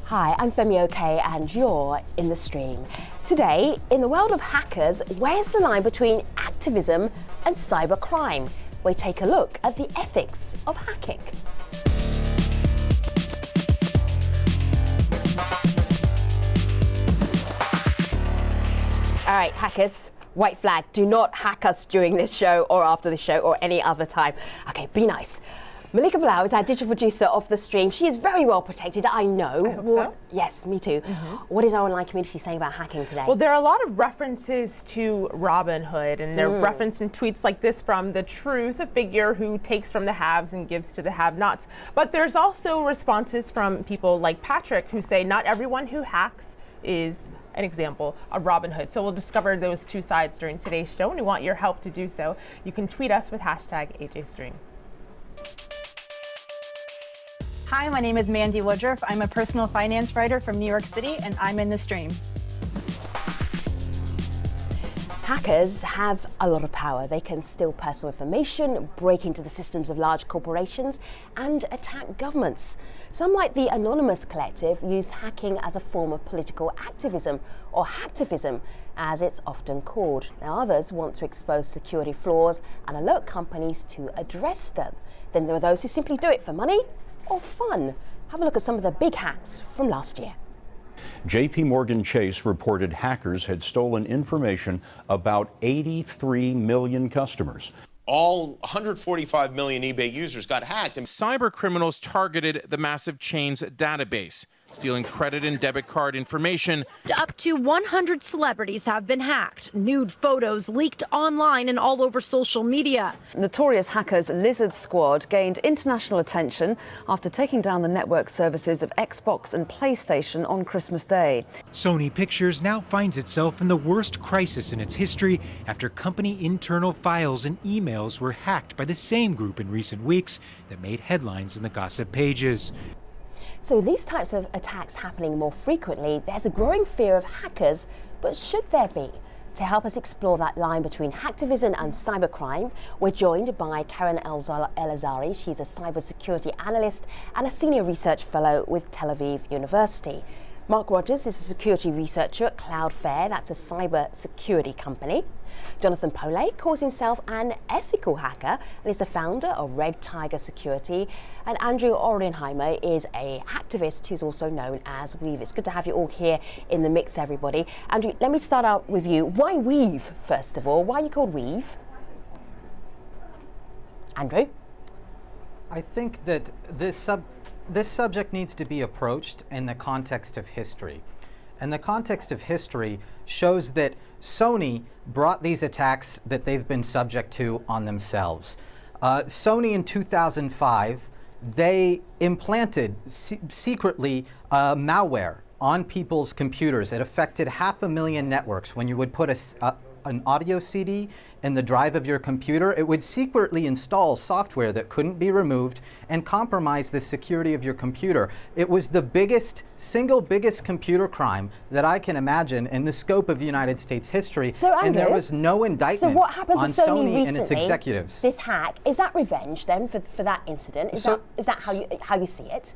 Hi, I'm Femi OK and you're in the stream. Today, in the world of hackers, where's the line between activism and cybercrime? We take a look at the ethics of hacking. All right, hackers, white flag, do not hack us during this show or after the show or any other time. Okay, be nice. Malika Bilal is our digital producer of the stream. She is very well protected, I know. I hope so. Yes, me too. What is our online community saying about hacking today? Well, there are a lot of references to Robin Hood, and they're referenced in tweets like this from The Truth, a figure who takes from the haves and gives to the have-nots. But there's also responses from people like Patrick who say not everyone who hacks is an example of Robin Hood. So we'll discover those two sides during today's show, and we want your help to do so. You can tweet us with #AJStream. Hi, my name is Mandy Woodruff. I'm a personal finance writer from New York City, and I'm in the stream. Hackers have a lot of power. They can steal personal information, break into the systems of large corporations, and attack governments. Some, like the Anonymous Collective, use hacking as a form of political activism, or hacktivism, as it's often called. Now, others want to expose security flaws and alert companies to address them. Then there are those who simply do it for money or fun. Have a look at some of the big hacks from last year. JP Morgan Chase reported hackers had stolen information about 83 million customers. All 145 million eBay users got hacked. Cyber criminals targeted the massive chain's database, stealing credit and debit card information. Up to 100 celebrities have been hacked. Nude photos leaked online and all over social media. Notorious hackers Lizard Squad gained international attention after taking down the network services of Xbox and PlayStation on Christmas Day. Sony Pictures now finds itself in the worst crisis in its history after company internal files and emails were hacked by the same group in recent weeks that made headlines in the gossip pages. So these types of attacks happening more frequently, there's a growing fear of hackers, but should there be? To help us explore that line between hacktivism and cybercrime, we're joined by Karen El-Azhari. She's a cybersecurity analyst and a senior research fellow with Tel Aviv University. Mark Rogers is a security researcher at Cloudflare, that's a cyber security company. Jonathan Pole calls himself an ethical hacker and is the founder of Red Tiger Security. And Andrew Orienheimer is a hacktivist who's also known as Weave. It's good to have you all here in the mix, everybody. Andrew, let me start out with you. Why Weave, first of all? Why are you called Weave? Andrew? I think that this subject needs to be approached in the context of history. And the context of history shows that Sony brought these attacks that they've been subject to on themselves. Sony in 2005, they implanted secretly malware on people's computers. It affected 500,000 networks. When you would put an audio CD in the drive of your computer, it would secretly install software that couldn't be removed and compromise the security of your computer. It was the single biggest computer crime that I can imagine in the scope of United States history, so, Andrew, and there was no indictment so what happened to on Sony Sony recently, and its executives. This hack, is that revenge then for that incident? Is that how you see it?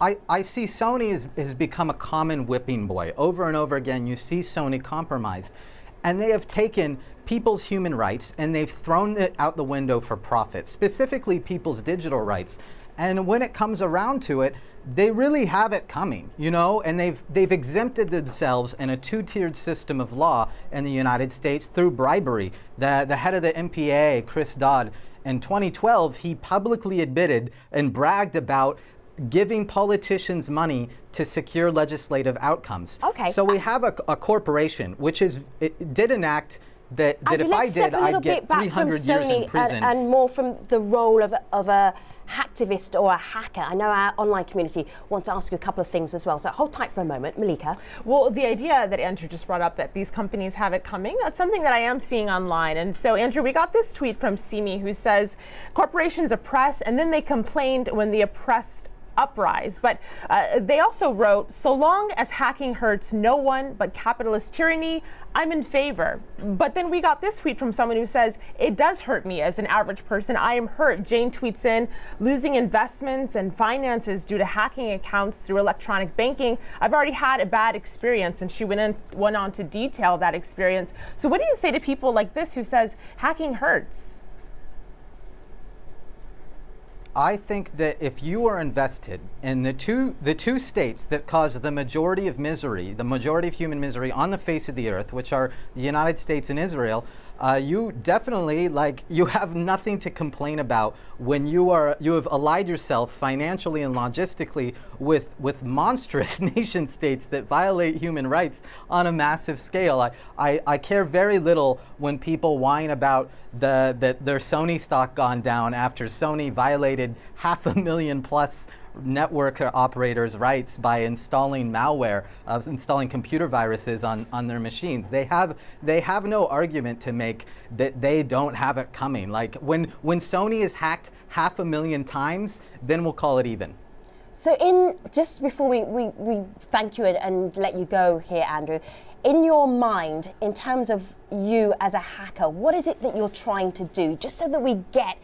I see Sony has become a common whipping boy. Over and over again, you see Sony compromised. And they have taken people's human rights and they've thrown it out the window for profit, specifically people's digital rights. And when it comes around to it, they really have it coming, you know, and they've exempted themselves in a two-tiered system of law in the United States through bribery. The head of the MPA, Chris Dodd, in 2012, he publicly admitted and bragged about giving politicians money to secure legislative outcomes. Okay. So we have a corporation which did enact that if I did, I'd get 300 years in prison. And more from the role of a hacktivist or a hacker. I know our online community wants to ask you a couple of things as well, so hold tight for a moment. Malika. Well, the idea that Andrew just brought up, that these companies have it coming, that's something that I am seeing online. And so, Andrew, we got this tweet from Simi who says, corporations oppress and then they complained when the oppressed uprise. But they also wrote, so long as hacking hurts no one but capitalist tyranny, I'm in favor. But then we got this tweet from someone who says, it does hurt me as an average person. I am hurt. Jane tweets in, losing investments and finances due to hacking accounts through electronic banking. I've already had a bad experience. And she went on to detail that experience. So what do you say to people like this who says hacking hurts? I think that if you are invested in the two states that cause the majority of misery, the majority of human misery on the face of the earth, which are the United States and Israel, you definitely, you have nothing to complain about when you have allied yourself financially and logistically with monstrous nation states that violate human rights on a massive scale. I care very little when people whine about that their Sony stock gone down after Sony violated 500,000 plus network operators' rights by installing malware, installing computer viruses on their machines. They have no argument to make that they don't have it coming. Like when Sony is hacked 500,000 times, then we'll call it even. So just before we thank you and let you go here, Andrew, in your mind, in terms of you as a hacker, what is it that you're trying to do? Just so that we get,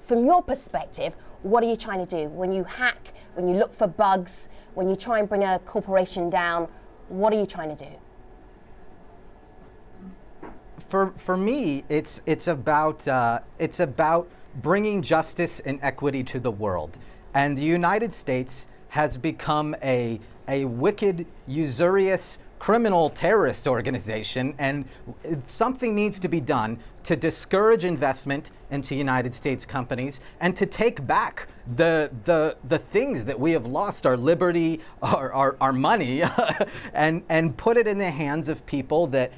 from your perspective, what are you trying to do? When you hack, when you look for bugs, when you try and bring a corporation down, what are you trying to do? For me, it's about bringing justice and equity to the world. And the United States has become a wicked, usurious, criminal terrorist organization, and something needs to be done to discourage investment into United States companies and to take back the things that we have lost, our liberty, our money, and put it in the hands of people that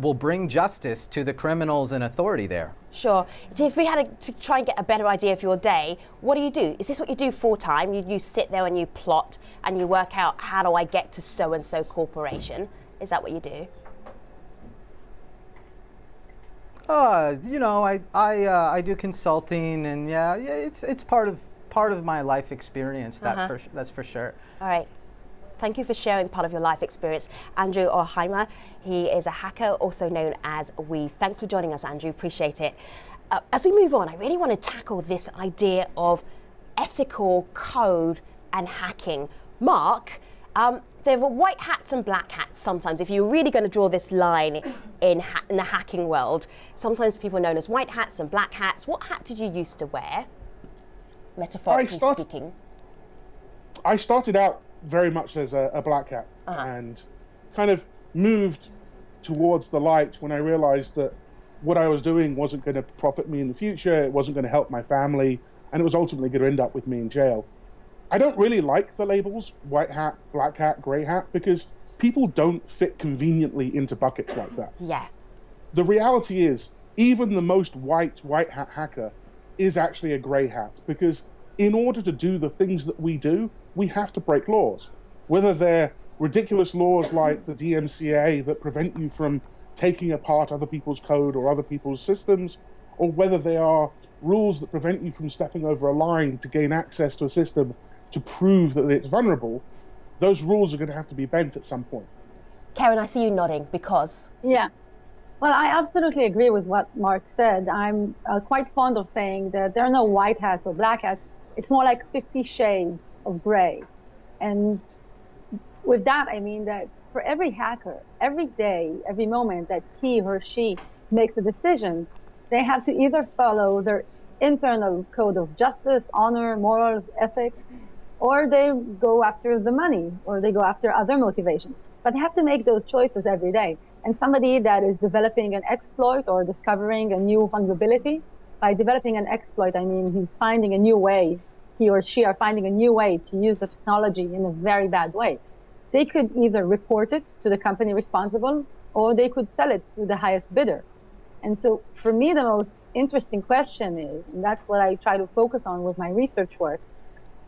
will bring justice to the criminals in authority there. Sure. So if we had to try and get a better idea of your day, what do you do? Is this what you do full time? You sit there and you plot and you work out, how do I get to so-and-so corporation? Is that what you do? I do consulting, and it's part of my life experience. That's for sure. All right. Thank you for sharing part of your life experience. Andrew Orheimer, he is a hacker, also known as Weave. Thanks for joining us, Andrew. Appreciate it. As we move on, I really want to tackle this idea of ethical code and hacking. Mark, there were white hats and black hats sometimes. If you're really going to draw this line in the hacking world, sometimes people are known as white hats and black hats. What hat did you used to wear, metaphorically speaking? I started out very much as a black hat, and kind of moved towards the light when I realized that what I was doing wasn't going to profit me in the future, it wasn't going to help my family, and it was ultimately going to end up with me in jail. I don't really like the labels white hat, black hat, gray hat, because people don't fit conveniently into buckets like that. Yeah. The reality is, even the most white hat hacker is actually a gray hat, because in order to do the things that we do, we have to break laws, whether they're ridiculous laws like the DMCA that prevent you from taking apart other people's code or other people's systems, or whether they are rules that prevent you from stepping over a line to gain access to a system to prove that it's vulnerable. Those rules are going to have to be bent at some point. Karen, I see you nodding because... Yeah. Well, I absolutely agree with what Mark said. I'm quite fond of saying that there are no white hats or black hats. It's more like 50 shades of gray. And with that, I mean that for every hacker, every day, every moment that he or she makes a decision, they have to either follow their internal code of justice, honor, morals, ethics, or they go after the money, or they go after other motivations. But they have to make those choices every day. And somebody that is developing an exploit or discovering a new vulnerability, by developing an exploit, I mean he's finding a new way, he or she are finding a new way to use the technology in a very bad way. They could either report it to the company responsible, or they could sell it to the highest bidder. And so for me, the most interesting question is, and that's what I try to focus on with my research work,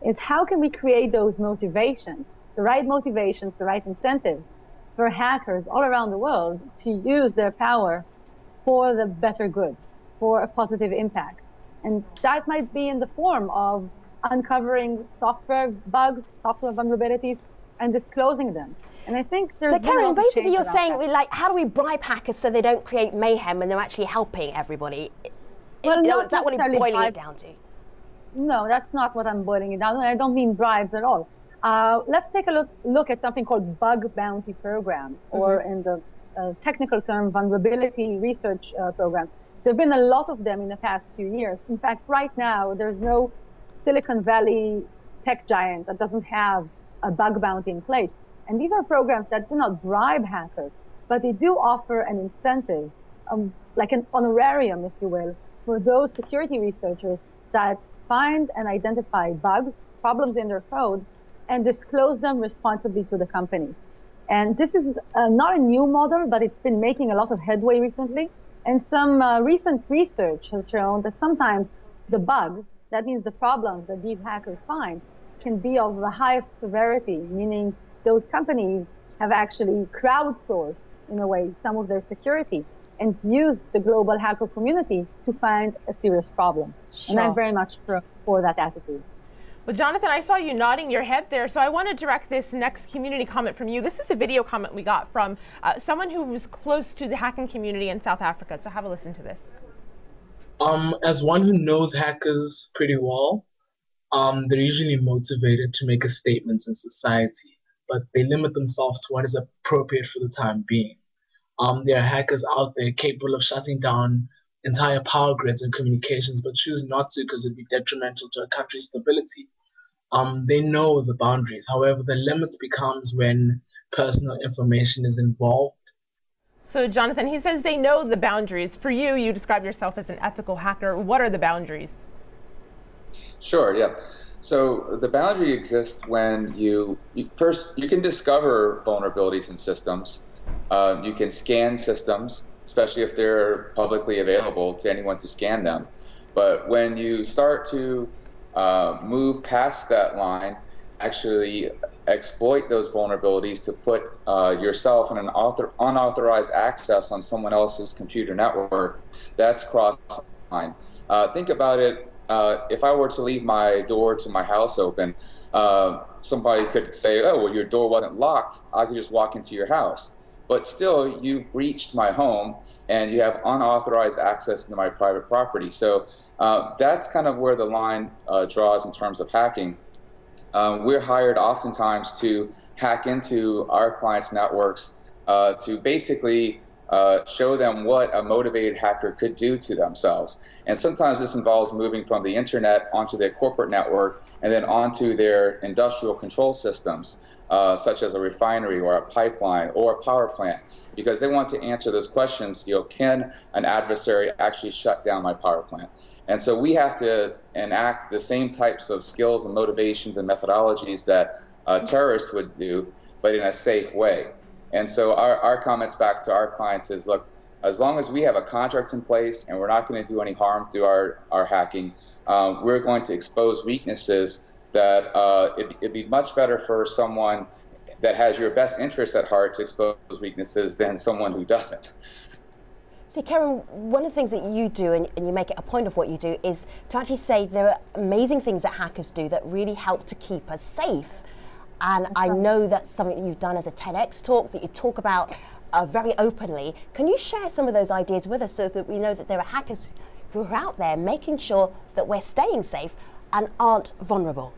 is how can we create those motivations, the right incentives for hackers all around the world to use their power for the better good, for a positive impact. And that might be in the form of uncovering software bugs, software vulnerabilities, and disclosing them. And I think there's so, been a Karen, lot of basically change you're around saying, that. like, how do we bribe hackers so they don't create mayhem when they're actually helping everybody? Well, not is that what you're necessarily boiling it bribe- down to? No, that's not what I'm boiling it down to. I don't mean bribes at all. Let's take a look at something called bug bounty programs, or in the technical term, vulnerability research programs. There have been a lot of them in the past few years. In fact, right now, there's no Silicon Valley tech giant that doesn't have a bug bounty in place. And these are programs that do not bribe hackers, but they do offer an incentive, like an honorarium, if you will, for those security researchers that find and identify bugs, problems in their code, and disclose them responsibly to the company. And this is not a new model, but it's been making a lot of headway recently. And some recent research has shown that sometimes the bugs, that means the problems that these hackers find, can be of the highest severity, meaning those companies have actually crowdsourced, in a way, some of their security and used the global hacker community to find a serious problem. Sure. And I'm very much for that attitude. Well, Jonathan, I saw you nodding your head there, so I want to direct this next community comment from you. This is a video comment we got from someone who was close to the hacking community in South Africa, so have a listen to this. As one who knows hackers pretty well, they're usually motivated to make a statement in society, but they limit themselves to what is appropriate for the time being. There are hackers out there capable of shutting down entire power grids and communications, but choose not to because it'd be detrimental to a country's stability. They know the boundaries. However, the limit becomes when personal information is involved. So, Jonathan, he says they know the boundaries. For you, you describe yourself as an ethical hacker. What are the boundaries? Sure, yeah. So the boundary exists when you can discover vulnerabilities in systems. You can scan systems, especially if they're publicly available to anyone to scan them. But when you start to move past that line, actually exploit those vulnerabilities to put yourself in an unauthorized access on someone else's computer network, that's crossed the line. Think about it. If I were to leave my door to my house open, somebody could say, oh, well, your door wasn't locked. I could just walk into your house. But still, you've breached my home and you have unauthorized access to my private property. So that's kind of where the line draws in terms of hacking. We're hired oftentimes to hack into our clients' networks to basically show them what a motivated hacker could do to themselves. And sometimes this involves moving from the internet onto their corporate network and then onto their industrial control systems, such as a refinery or a pipeline or a power plant, because they want to answer those questions, can an adversary actually shut down my power plant? And so we have to enact the same types of skills and motivations and methodologies that terrorists would do, but in a safe way. And so our comments back to our clients is, look, as long as we have a contract in place and we're not going to do any harm through our hacking, we're going to expose weaknesses that it'd be much better for someone that has your best interest at heart to expose weaknesses than someone who doesn't. See, Karen, one of the things that you do, and you make it a point of what you do, is to actually say there are amazing things that hackers do that really help to keep us safe. And I know that's something that you've done as a TEDx talk, that you talk about very openly. Can you share some of those ideas with us so that we know that there are hackers who are out there making sure that we're staying safe and aren't vulnerable?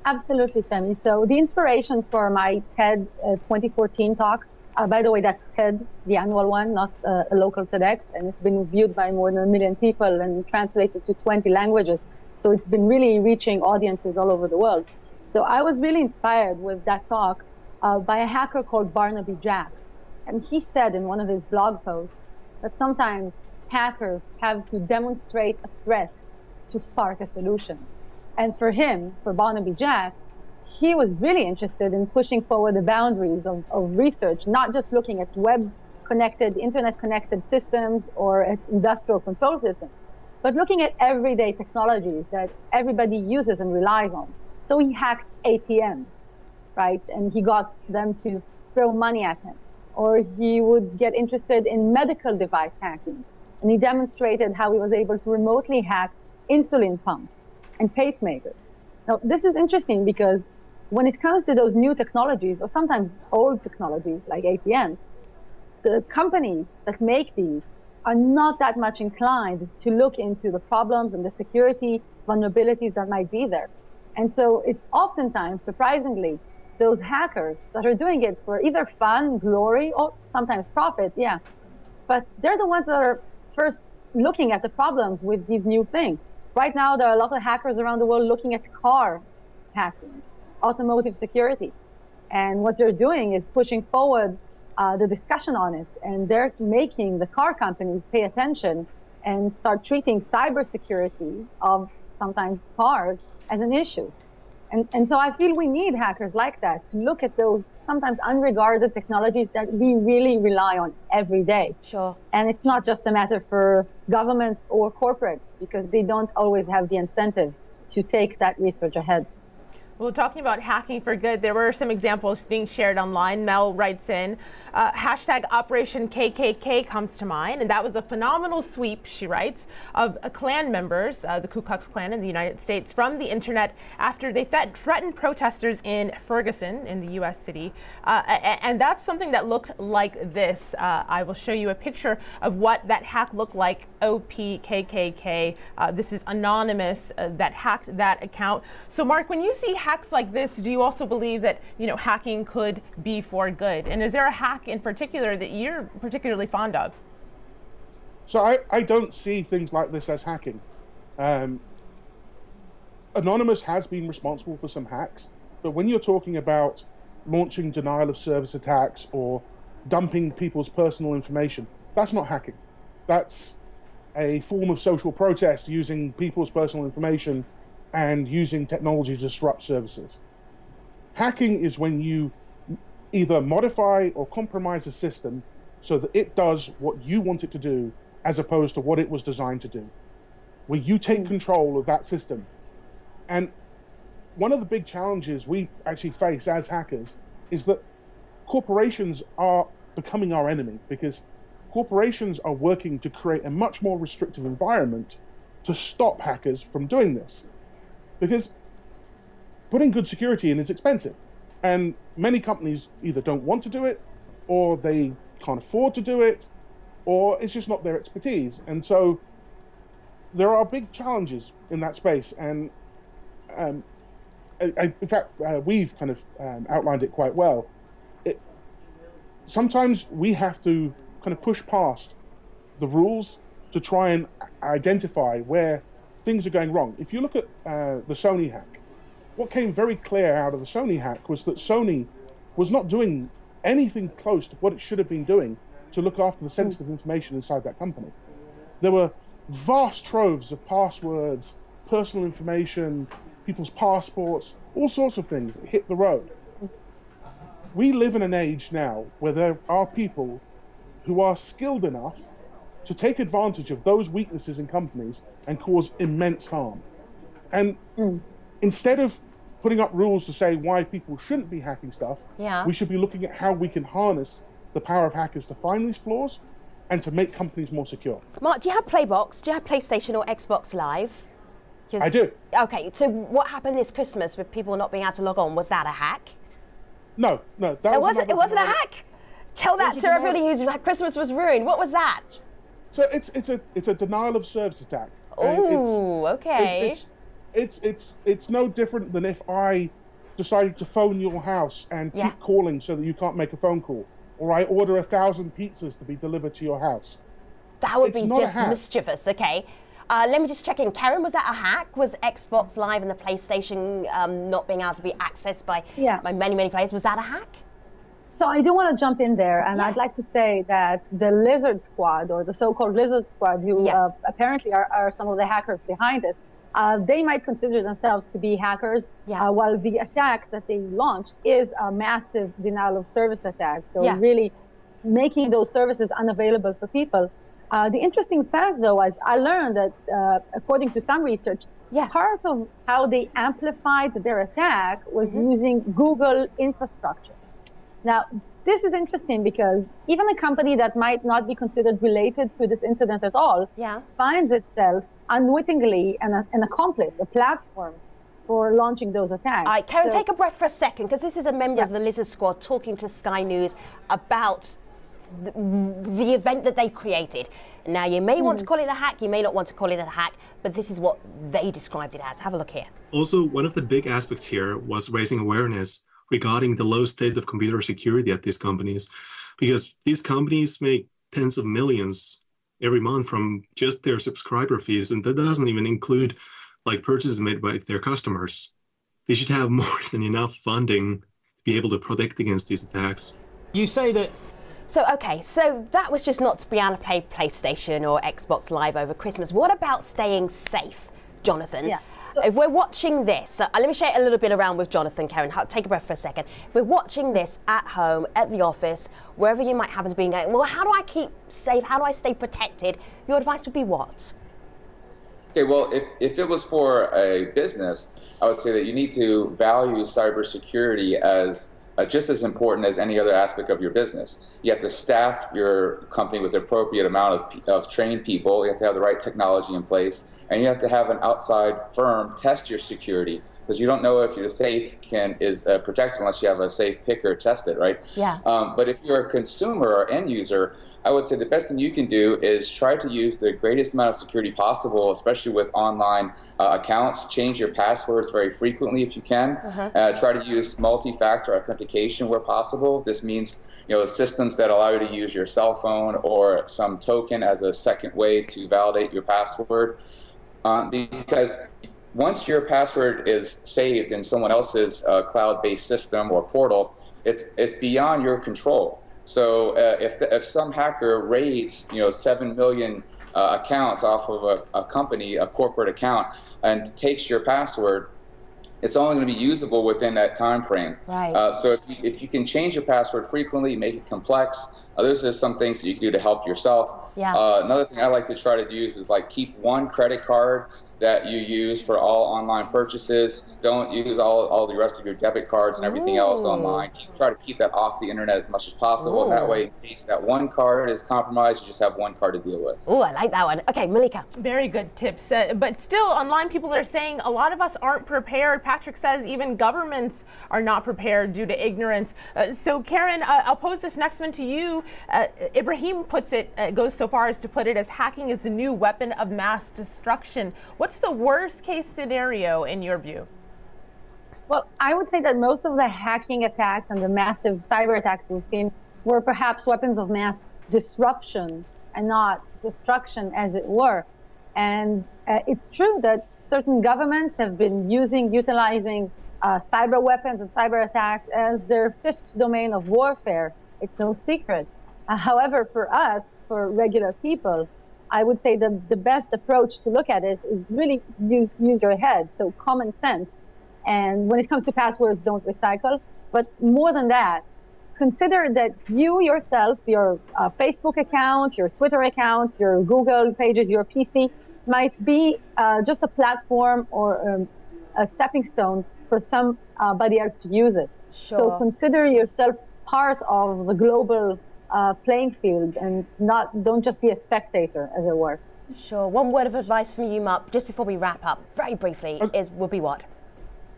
Absolutely, Femi. So the inspiration for my TED 2014 talk, by the way, that's TED, the annual one, not a local TEDx, and it's been viewed by more than 1 million people and translated to 20 languages. So it's been really reaching audiences all over the world. So I was really inspired with that talk by a hacker called Barnaby Jack. And he said in one of his blog posts that sometimes hackers have to demonstrate a threat to spark a solution. And for him, for Barnaby Jack, he was really interested in pushing forward the boundaries of research, not just looking at web-connected, internet-connected systems or at industrial control systems, but looking at everyday technologies that everybody uses and relies on. So he hacked ATMs, right? And he got them to throw money at him. Or he would get interested in medical device hacking. And he demonstrated how he was able to remotely hack insulin pumps and pacemakers. Now, this is interesting because when it comes to those new technologies, or sometimes old technologies like ATMs, the companies that make these are not that much inclined to look into the problems and the security vulnerabilities that might be there. And so it's oftentimes, surprisingly, those hackers that are doing it for either fun, glory, or sometimes profit, yeah. But they're the ones that are first looking at the problems with these new things. Right now, there are a lot of hackers around the world looking at car hacking, automotive security. And what they're doing is pushing forward the discussion on it. And they're making the car companies pay attention and start treating cybersecurity of sometimes cars as an issue. And so I feel we need hackers like that to look at those sometimes unregarded technologies that we really rely on every day. Sure. And it's not just a matter for governments or corporates, because they don't always have the incentive to take that research ahead. Well, talking about hacking for good, there were some examples being shared online. Mel writes in, hashtag Operation KKK comes to mind, and that was a phenomenal sweep, she writes, of Klan members, the Ku Klux Klan in the United States, from the internet after they threatened protesters in Ferguson, in the U.S. city. And that's something that looked like this. I will show you a picture of what that hack looked like, OPKKK. This is anonymous that hacked that account. So, Mark, when you see hacks like this, do you also believe that, you know, hacking could be for good? And is there a hack in particular that you're particularly fond of? So I don't see things like this as hacking. Anonymous has been responsible for some hacks, but when you're talking about launching denial of service attacks or dumping people's personal information, that's not hacking. That's a form of social protest using people's personal information and using technology to disrupt services. Hacking is when you either modify or compromise a system so that it does what you want it to do as opposed to what it was designed to do, where you take control of that system. And one of the big challenges we actually face as hackers is that corporations are becoming our enemy, because corporations are working to create a much more restrictive environment to stop hackers from doing this. Because putting good security in is expensive, and many companies either don't want to do it, or they can't afford to do it, or it's just not their expertise. And so there are big challenges in that space. And in fact, we've kind of outlined it quite well. Sometimes we have to kind of push past the rules to try and identify where things are going wrong. If you look at the Sony hack, what came very clear out of the Sony hack was that Sony was not doing anything close to what it should have been doing to look after the sensitive information inside that company. There were vast troves of passwords, personal information, people's passports, all sorts of things that hit the road. We live in an age now where there are people who are skilled enough to take advantage of those weaknesses in companies and cause immense harm. And instead of putting up rules to say why people shouldn't be hacking stuff, we should be looking at how we can harness the power of hackers to find these flaws and to make companies more secure. Mark, do you have Playbox? Do you have PlayStation or Xbox Live? I do. Okay, so what happened this Christmas with people not being able to log on? Was that a hack? No. That it wasn't a hack? Tell that to everybody whose Christmas was ruined. What was that? So it's a denial of service attack. Oh, okay. It's no different than if I decided to phone your house and keep calling so that you can't make a phone call, or I order 1,000 pizzas to be delivered to your house. That would be just mischievous. Okay. Let me just check in. Karen, was that a hack? Was Xbox Live and the PlayStation not being able to be accessed by many players? Was that a hack? So I do want to jump in there, and I'd like to say that the Lizard Squad, or the so-called Lizard Squad, who apparently are some of the hackers behind this, they might consider themselves to be hackers, while the attack that they launched is a massive denial of service attack. So really making those services unavailable for people. The interesting fact, though, is I learned that according to some research, part of how they amplified their attack was using Google infrastructure. Now, this is interesting because even a company that might not be considered related to this incident at all finds itself unwittingly an accomplice, a platform for launching those attacks. All right, Karen, take a breath for a second, because this is a member of the Lizard Squad talking to Sky News about the event that they created. Now, you may want to call it a hack, you may not want to call it a hack, but this is what they described it as. Have a look here. Also, one of the big aspects here was raising awareness regarding the low state of computer security at these companies, because these companies make tens of millions every month from just their subscriber fees, and that doesn't even include like purchases made by their customers. They should have more than enough funding to be able to protect against these attacks. You say that. So, okay, so that was just not to be able to play PlayStation or Xbox Live over Christmas. What about staying safe, Jonathan? Yeah. So if we're watching this, let me share a little bit around with Jonathan, Karen. Take a breath for a second. If we're watching this at home, at the office, wherever you might happen to be going, well, how do I keep safe? How do I stay protected? Your advice would be what? Okay, well, if it was for a business, I would say that you need to value cybersecurity as just as important as any other aspect of your business. You have to staff your company with the appropriate amount of trained people. You have to have the right technology in place, and you have to have an outside firm test your security, because you don't know if your safe is protected unless you have a safe picker test it, right? Yeah. But if you're a consumer or end user, I would say the best thing you can do is try to use the greatest amount of security possible, especially with online accounts. Change your passwords very frequently if you can. Try to use multi-factor authentication where possible. This means systems that allow you to use your cell phone or some token as a second way to validate your password. Because once your password is saved in someone else's cloud-based system or portal, it's beyond your control. So if some hacker raids 7 million accounts off of a company, a corporate account, and takes your password, it's only going to be usable within that time frame. Right. So if you can change your password frequently, make it complex, those are some things that you can do to help yourself. Yeah. Another thing I like to try to do is keep one credit card that you use for all online purchases. Don't use all the rest of your debit cards and everything else online. Try to keep that off the internet as much as possible. And that way, in case that one card is compromised, you just have one card to deal with. Oh, I like that one. Okay, Malika. Very good tips. But still, online people are saying a lot of us aren't prepared. Patrick says even governments are not prepared due to ignorance. So Karen, I'll pose this next one to you. Ibrahim goes so far as to put it as hacking is the new weapon of mass destruction. What's the worst case scenario in your view? Well, I would say that most of the hacking attacks and the massive cyber attacks we've seen were perhaps weapons of mass disruption and not destruction, as it were. And it's true that certain governments have been utilizing cyber weapons and cyber attacks as their fifth domain of warfare. It's no secret. However, for us, for regular people, I would say the best approach to look at it is really use your head, so common sense. And when it comes to passwords, don't recycle. But more than that, consider that you yourself, your Facebook account, your Twitter accounts, your Google pages, your PC might be just a platform or a stepping stone for somebody else to use it. Sure. So consider yourself part of the global playing field and don't just be a spectator, as it were. Sure. One word of advice from you, Mark, just before we wrap up, very briefly, would be what?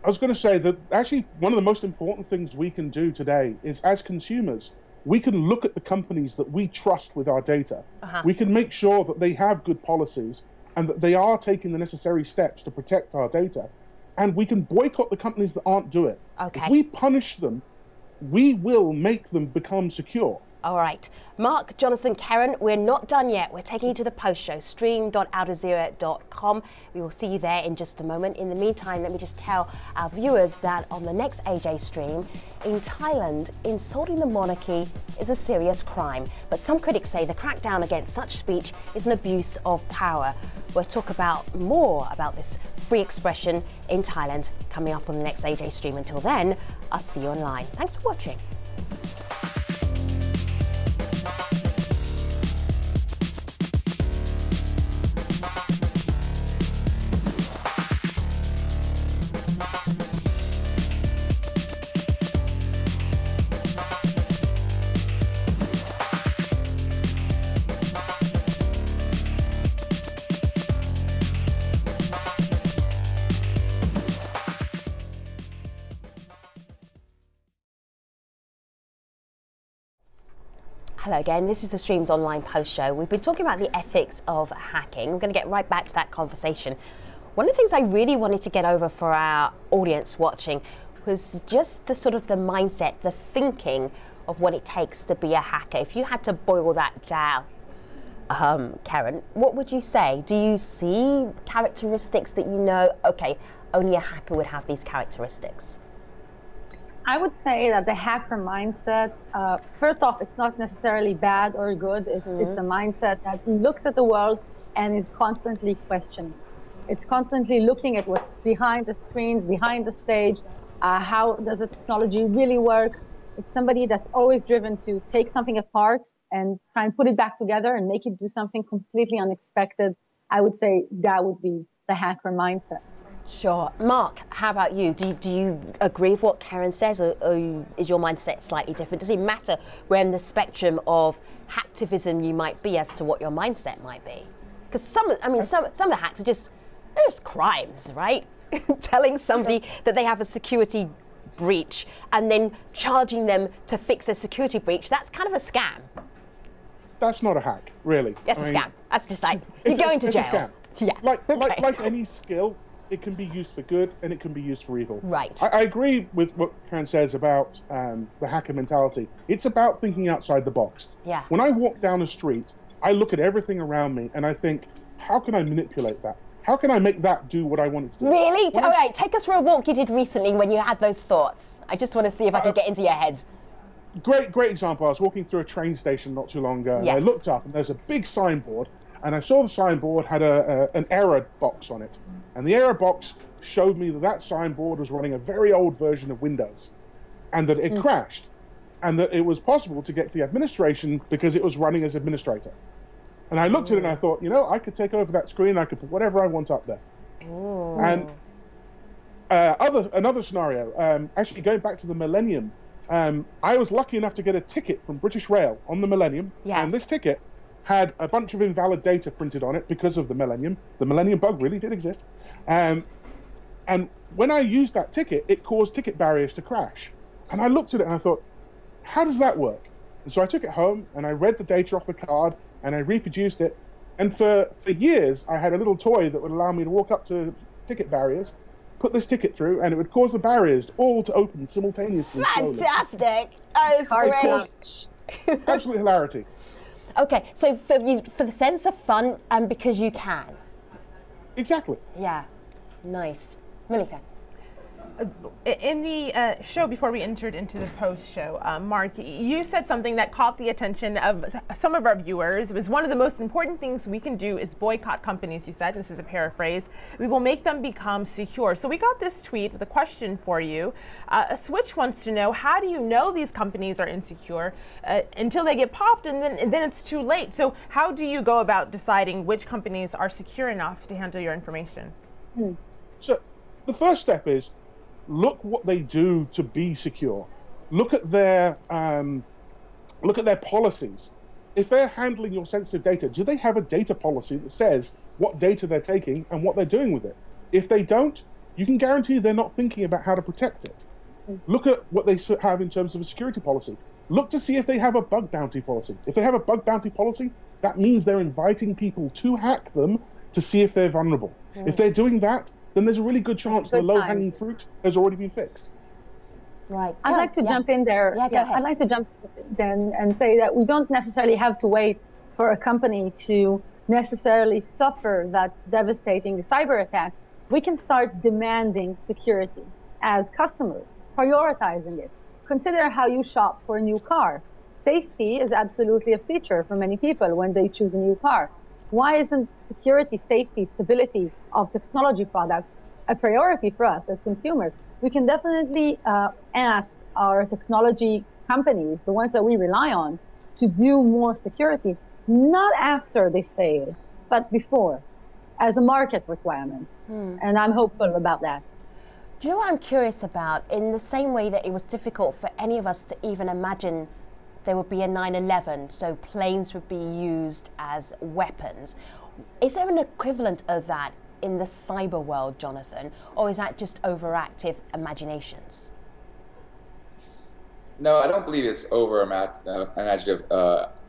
I was going to say that actually one of the most important things we can do today is, as consumers, we can look at the companies that we trust with our data. We can make sure that they have good policies and that they are taking the necessary steps to protect our data. And we can boycott the companies that aren't doing it. Okay. If we punish them, we will make them become secure. All right. Mark, Jonathan, Karen, we're not done yet. We're taking you to the post show, stream.aljazeera.com. We will see you there in just a moment. In the meantime, let me just tell our viewers that on the next AJ stream, in Thailand, insulting the monarchy is a serious crime. But some critics say the crackdown against such speech is an abuse of power. We'll talk more about this free expression in Thailand coming up on the next AJ stream. Until then, I'll see you online. Thanks for watching. Hello again, this is the Streams Online Post Show. We've been talking about the ethics of hacking. We're going to get right back to that conversation. One of the things I really wanted to get over for our audience watching was just the sort of the mindset, the thinking of what it takes to be a hacker. If you had to boil that down, Karen, what would you say? Do you see characteristics that you know, okay, only a hacker would have these characteristics? I would say that the hacker mindset, first off, it's not necessarily bad or good. It's a mindset that looks at the world and is constantly questioning. It's constantly looking at what's behind the screens, behind the stage. How does the technology really work? It's somebody that's always driven to take something apart and try and put it back together and make it do something completely unexpected. I would say that would be the hacker mindset. Sure. Mark, how about you? Do you agree with what Karen says, or is your mindset slightly different? Does it matter where in the spectrum of hacktivism you might be as to what your mindset might be? Because some of the hacks are just crimes, right? Telling somebody that they have a security breach and then charging them to fix a security breach, that's kind of a scam. That's not a hack, really. That's a scam. That's just like, you're going to jail. It's a scam. Yeah. Like any skill, it can be used for good and it can be used for evil. Right. I agree with what Karen says about the hacker mentality. It's about thinking outside the box. Yeah. When I walk down a street, I look at everything around me and I think, how can I manipulate that? How can I make that do what I want it to do? Really? All right, take us for a walk you did recently when you had those thoughts. I just want to see if I can get into your head. Great example. I was walking through a train station not too long ago, and I looked up and there's a big signboard, and I saw the signboard had an error box on it. And the error box showed me that signboard was running a very old version of Windows, and that it crashed, and that it was possible to get to the administration because it was running as administrator. And I looked at it and I thought, I could take over that screen, I could put whatever I want up there. Ooh. And another scenario, actually going back to the Millennium, I was lucky enough to get a ticket from British Rail on the Millennium, and this ticket had a bunch of invalid data printed on it because of the Millennium. The Millennium bug really did exist. And when I used that ticket, it caused ticket barriers to crash. And I looked at it and I thought, how does that work? And so I took it home and I read the data off the card and I reproduced it. And for years, I had a little toy that would allow me to walk up to ticket barriers, put this ticket through, and it would cause the barriers all to open simultaneously. Fantastic! Oh, it's great. Absolute hilarity. Okay, so for the sense of fun and because you can. Exactly. Yeah, nice. Malika. In the show before we entered into the post show, Mark, you said something that caught the attention of some of our viewers. It was one of the most important things we can do is boycott companies, you said. This is a paraphrase. We will make them become secure. So we got this tweet with a question for you. Switch wants to know, how do you know these companies are insecure until they get popped and then it's too late? So how do you go about deciding which companies are secure enough to handle your information? So the first step is, look what they do to be secure. Look at their policies. If they're handling your sensitive data, do they have a data policy that says what data they're taking and what they're doing with it? If they don't, you can guarantee they're not thinking about how to protect it. Look at what they have in terms of a security policy. Look to see if they have a bug bounty policy. If they have a bug bounty policy, that means they're inviting people to hack them to see if they're vulnerable. If they're doing that, then there's a really good chance the low-hanging fruit has already been fixed. Right. I'd like to jump in there. Yeah, go ahead. I'd like to jump in and say that we don't necessarily have to wait for a company to necessarily suffer that devastating cyber attack. We can start demanding security as customers, prioritizing it. Consider how you shop for a new car. Safety is absolutely a feature for many people when they choose a new car. Why isn't security, safety, stability of technology products a priority for us as consumers? We can definitely ask our technology companies, the ones that we rely on, to do more security, not after they fail, but before, as a market requirement. And I'm hopeful about that. Do you know what I'm curious about? In the same way that it was difficult for any of us to even imagine there would be a 9/11, so planes would be used as weapons. Is there an equivalent of that in the cyber world, Jonathan, or is that just overactive imaginations? No, I don't believe it's over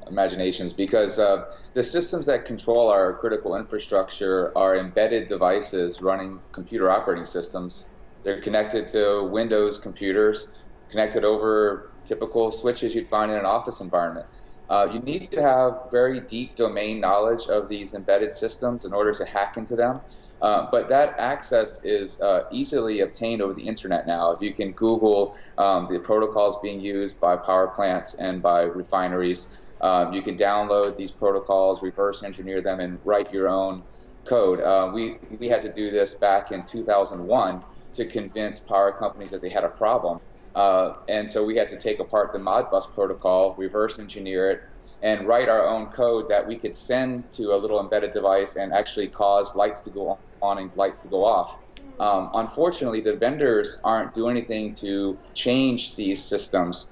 imaginations, because the systems that control our critical infrastructure are embedded devices running computer operating systems. They're connected to Windows computers, connected over typical switches you'd find in an office environment. You need to have very deep domain knowledge of these embedded systems in order to hack into them. But that access is easily obtained over the internet now. You can Google the protocols being used by power plants and by refineries. You can download these protocols, reverse engineer them, and write your own code. We had to do this back in 2001 to convince power companies that they had a problem. And so we had to take apart the Modbus protocol, reverse engineer it, and write our own code that we could send to a little embedded device and actually cause lights to go on and lights to go off. Unfortunately, the vendors aren't doing anything to change these systems.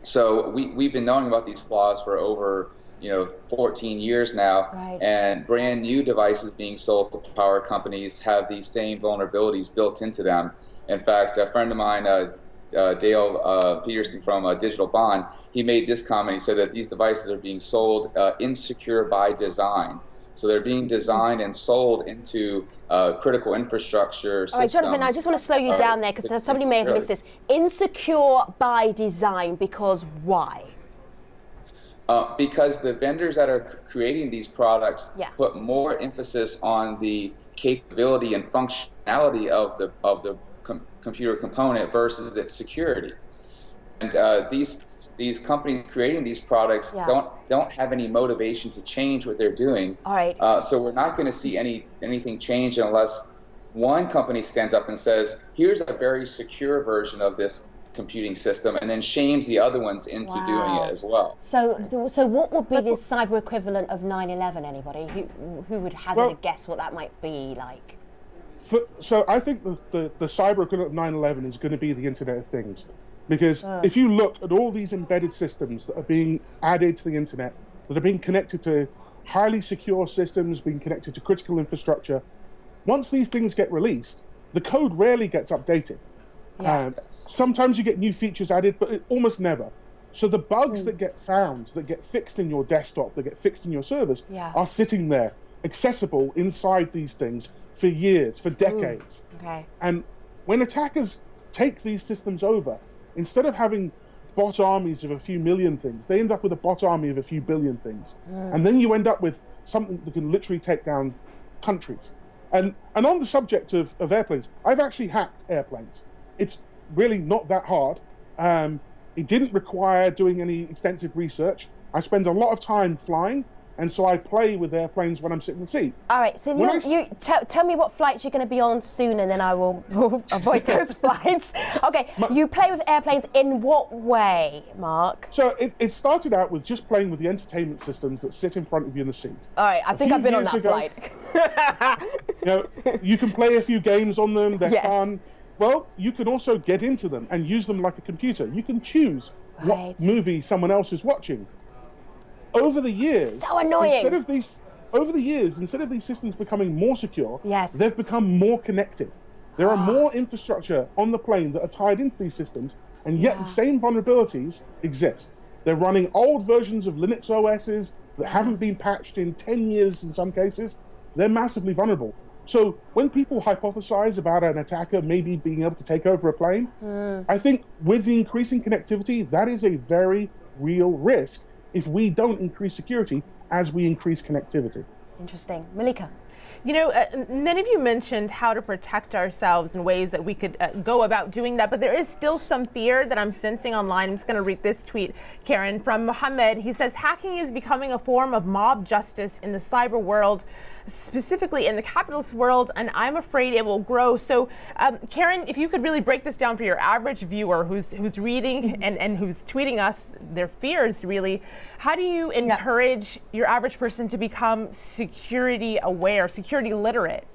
So we've been knowing about these flaws for over 14 years now, and brand new devices being sold to power companies have these same vulnerabilities built into them. In fact, a friend of mine, Dale Peterson from Digital Bond, he made this comment. He said that these devices are being sold insecure by design. So they're being designed and sold into critical infrastructure systems. All right, Jonathan, I just want to slow you down there, because somebody may have missed this. Insecure by design, because why? Because the vendors that are creating these products put more emphasis on the capability and functionality of the computer component versus its security. And these companies creating these products don't have any motivation to change what they're doing. All right. So we're not going to see anything change unless one company stands up and says, "Here's a very secure version of this computing system," and then shames the other ones into doing it as well. So what would be the cyber equivalent of 9/11? Anybody who would hazard a guess what that might be like? So I think the cyber equivalent of 9/11 is going to be the Internet of Things. Because if you look at all these embedded systems that are being added to the internet, that are being connected to highly secure systems, being connected to critical infrastructure, once these things get released, the code rarely gets updated. Sometimes you get new features added, but almost never. So the bugs that get found, that get fixed in your desktop, that get fixed in your servers, are sitting there, accessible inside these things for years, for decades. And when attackers take these systems over, instead of having bot armies of a few million things, they end up with a bot army of a few billion things. And then you end up with something that can literally take down countries. And on the subject of airplanes, I've actually hacked airplanes. It's really not that hard. It didn't require doing any extensive research. I spend a lot of time flying, and so I play with airplanes when I'm sitting in the seat. All right, so tell me what flights you're going to be on soon, and then I will avoid those flights. Okay, you play with airplanes in what way, Mark? So it started out with just playing with the entertainment systems that sit in front of you in the seat. All right, I think I've been on that flight. You can play a few games on them, they're fun. Well, you can also get into them and use them like a computer. You can choose what movie someone else is watching. Over the years, so annoying. Instead of these systems becoming more secure, they've become more connected. There are more infrastructure on the plane that are tied into these systems, and yet the same vulnerabilities exist. They're running old versions of Linux OSs that haven't been patched in 10 years in some cases. They're massively vulnerable. So when people hypothesize about an attacker maybe being able to take over a plane, I think with the increasing connectivity, that is a very real risk if we don't increase security as we increase connectivity. Interesting. Malika? You know, many of you mentioned how to protect ourselves in ways that we could go about doing that, but there is still some fear that I'm sensing online. I'm just going to read this tweet, Karen, from Mohammed. He says, hacking is becoming a form of mob justice in the cyber world, specifically in the capitalist world, and I'm afraid it will grow. So, Karen, if you could really break this down for your average viewer who's reading and who's tweeting us their fears, really, how do you encourage your average person to become security aware, security literate?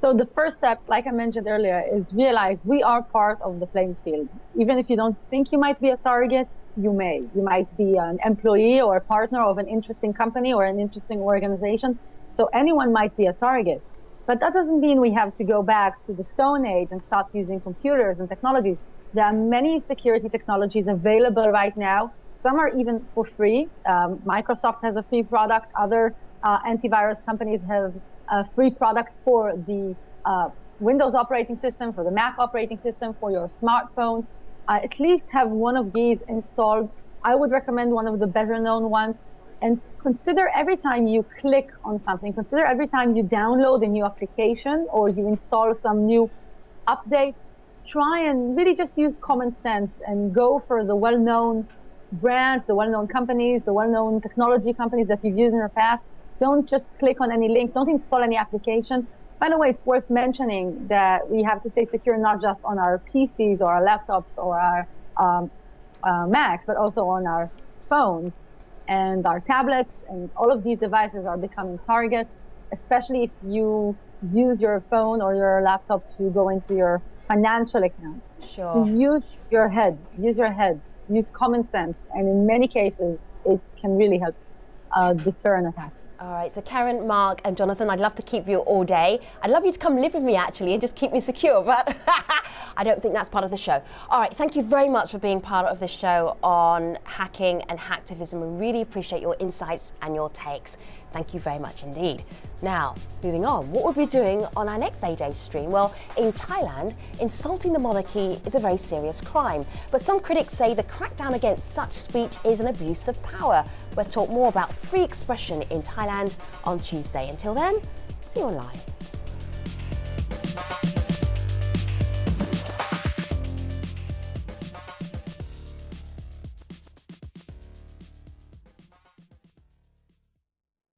So the first step, like I mentioned earlier, is realize we are part of the playing field. Even if you don't think you might be a target, you may. You might be an employee or a partner of an interesting company or an interesting organization. So anyone might be a target. But that doesn't mean we have to go back to the Stone Age and stop using computers and technologies. There are many security technologies available right now. Some are even for free. Microsoft has a free product. Other antivirus companies have free products for the Windows operating system, for the Mac operating system, for your smartphone. At least have one of these installed. I would recommend one of the better known ones. And consider every time you click on something, consider every time you download a new application or you install some new update, try and really just use common sense and go for the well-known brands, the well-known companies, the well-known technology companies that you've used in the past. Don't just click on any link. Don't install any application. By the way, it's worth mentioning that we have to stay secure not just on our PCs or our laptops or our Macs, but also on our phones and our tablets. And all of these devices are becoming targets, especially if you use your phone or your laptop to go into your financial account. Sure. So use your head, use common sense. And in many cases, it can really help deter an attack. All right, so Karen, Mark, and Jonathan, I'd love to keep you all day. I'd love you to come live with me, actually, and just keep me secure, but I don't think that's part of the show. All right, thank you very much for being part of this show on hacking and hacktivism. We really appreciate your insights and your takes. Thank you very much indeed. Now, moving on, what we'll be doing on our next AJ stream? Well, in Thailand, insulting the monarchy is a very serious crime. But some critics say the crackdown against such speech is an abuse of power. We'll talk more about free expression in Thailand on Tuesday. Until then, see you online.